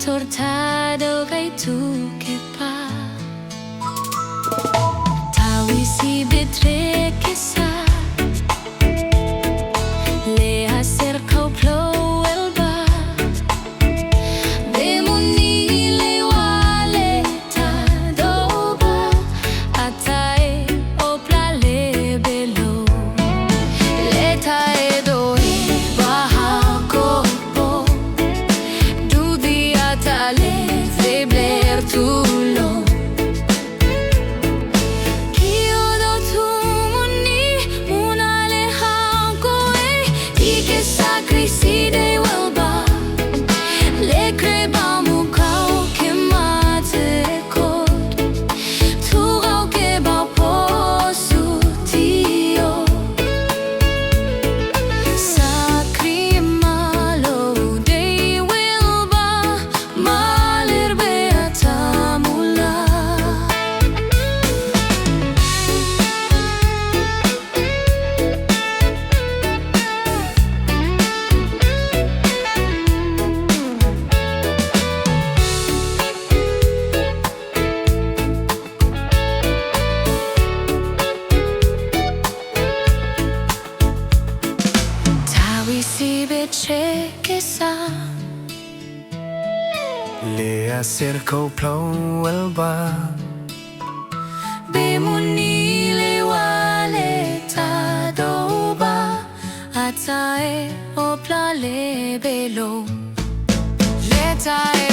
Tortado kay tuke pa Tawi si betre kesa Le hacer koplo elba Bemuni le wale ta doba Atae opla le belo Le tae doi baha corpo Tale febler tullo Chiodo tu muni unale hankoe Ike sakri si de welba Le creba mukau ke mate kot Tu rau ke ba posu tio Sakri malo de welba Maler beata mula Tawi si beche que sa Le acerco plo elba Bemuni le wale ta doba Atae opla le belo Le tae